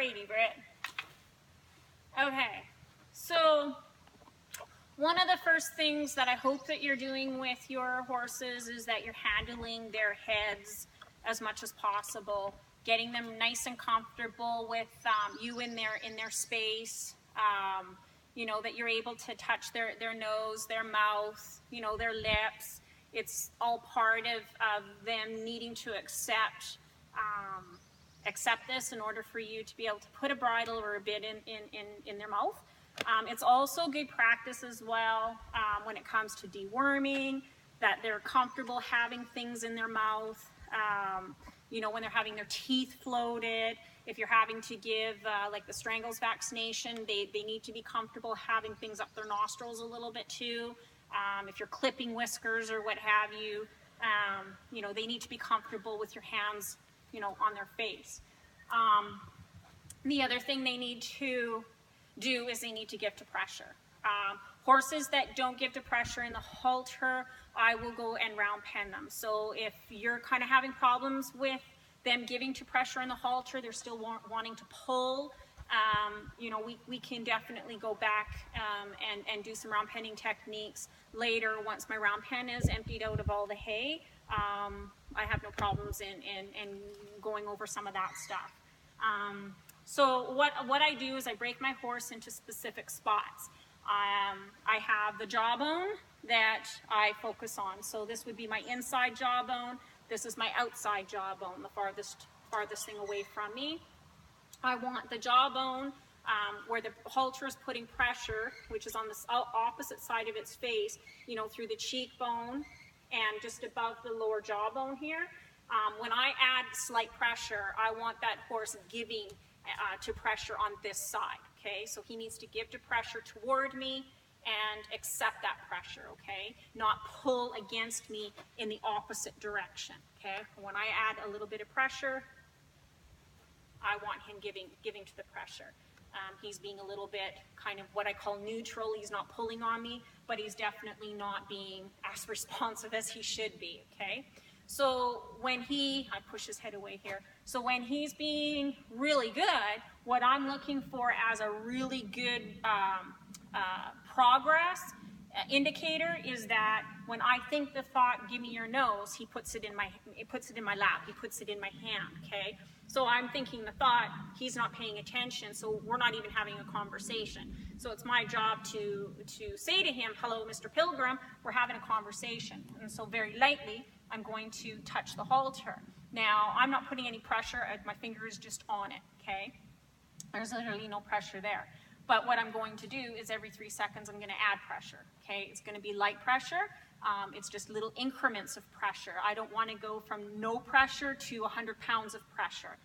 Alrighty, Britt. Okay, so one of the first things that I hope that you're doing with your horses is that you're handling their heads as much as possible, getting them nice and comfortable with you in their space. You know, that you're able to touch their nose, their mouth, you know, their lips. It's all part of them needing to accept this in order for you to be able to put a bridle or a bit in their mouth. It's also good practice as well when it comes to deworming, that they're comfortable having things in their mouth. You know, when they're having their teeth floated, if you're having to give like the strangles vaccination, they need to be comfortable having things up their nostrils a little bit too. If you're clipping whiskers or what have you, you know, they need to be comfortable with your hands, you know, on their face. The other thing they need to do is they need to give to pressure. Horses that don't give to pressure in the halter, I will go and round pen them. So if you're kind of having problems with them giving to pressure in the halter, they're still wanting to pull, you know, we can definitely go back and do some round penning techniques later once my round pen is emptied out of all the hay. I have no problems in going over some of that stuff. So what I do is I break my horse into specific spots. I have the jawbone that I focus on. So this would be my inside jawbone. This is my outside jawbone, the farthest thing away from me. I want the jawbone where the halter is putting pressure, which is on the opposite side of its face, you know, through the cheekbone and just above the lower jawbone here. When I add slight pressure, I want that horse giving to pressure on this side, okay? So he needs to give to pressure toward me and accept that pressure, okay? Not pull against me in the opposite direction, okay? When I add a little bit of pressure, I want him giving to the pressure. He's being a little bit kind of what I call neutral. He's not pulling on me, but he's definitely not being as responsive as he should be, okay? So when I push his head away here. So when he's being really good, what I'm looking for as a really good progress indicator is that when I think the thought, give me your nose, he puts it in my lap, he puts it in my hand, okay? So I'm thinking the thought, he's not paying attention, so we're not even having a conversation. So it's my job to say to him, hello, Mr. Pilgrim, we're having a conversation. And so very lightly, I'm going to touch the halter. Now, I'm not putting any pressure, my finger is just on it, okay? There's literally no pressure there. But what I'm going to do is every 3 seconds, I'm gonna add pressure, okay? It's gonna be light pressure. It's just little increments of pressure. I don't wanna go from no pressure to 100 pounds of pressure.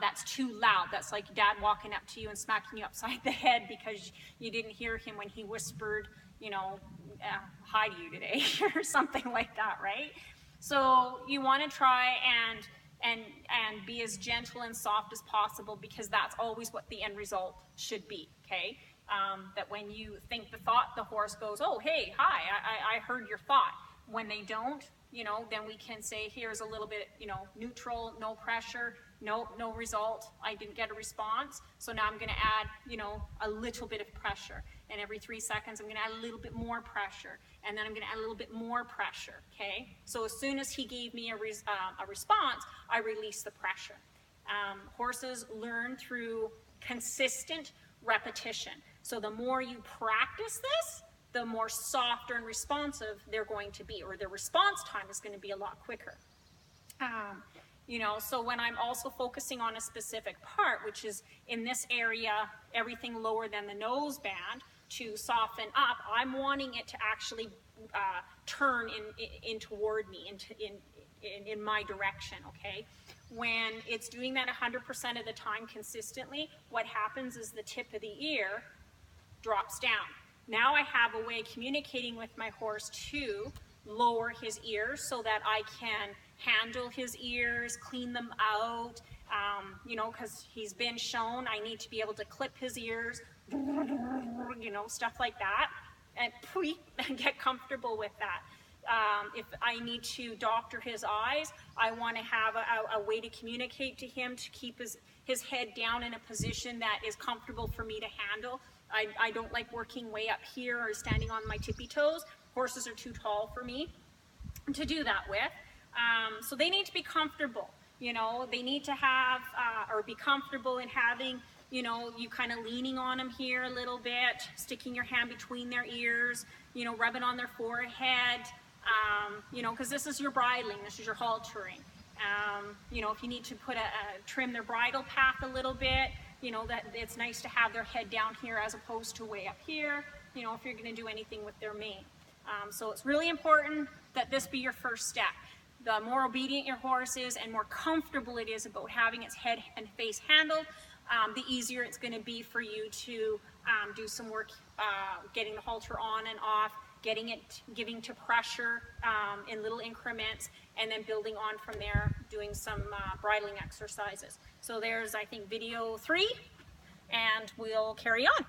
That's too loud. That's like dad walking up to you and smacking you upside the head because you didn't hear him when he whispered, you know, hi to you today or something like that, right? So you wanna try and be as gentle and soft as possible because that's always what the end result should be, okay? That when you think the thought, the horse goes, oh, hey, hi, I heard your thought. When they don't, you know, then we can say, here's a little bit, you know, neutral, no pressure, no result, I didn't get a response, so now I'm gonna add, you know, a little bit of pressure. And every 3 seconds, I'm gonna add a little bit more pressure. And then I'm gonna add a little bit more pressure, okay? So as soon as he gave me a response, I release the pressure. Horses learn through consistent repetition. So the more you practice this, the more softer and responsive they're going to be, or their response time is going to be a lot quicker. You know, so when I'm also focusing on a specific part, which is in this area, everything lower than the nose band, to soften up, I'm wanting it to actually turn in toward me, in my direction, okay? When it's doing that 100% of the time consistently, what happens is the tip of the ear drops down. Now I have a way of communicating with my horse to lower his ears so that I can handle his ears, clean them out, you know, because he's been shown I need to be able to clip his ears, you know, stuff like that, and get comfortable with that. If I need to doctor his eyes, I want to have a way to communicate to him to keep his head down in a position that is comfortable for me to handle. I don't like working way up here or standing on my tippy toes. Horses are too tall for me to do that with. So they need to be comfortable. You know, they need to have or be comfortable in having, you know, you kind of leaning on them here a little bit, sticking your hand between their ears, you know, rubbing on their forehead, you know, because this is your bridling, this is your haltering. You know, if you need to trim their bridle path a little bit, you know, that it's nice to have their head down here as opposed to way up here, you know, if you're going to do anything with their mane. So it's really important that this be your first step. The more obedient your horse is and more comfortable it is about having its head and face handled, the easier it's going to be for you to do some work getting the halter on and off, giving to pressure in little increments, and then building on from there, doing some bridling exercises. So there's, I think, video 3, and we'll carry on.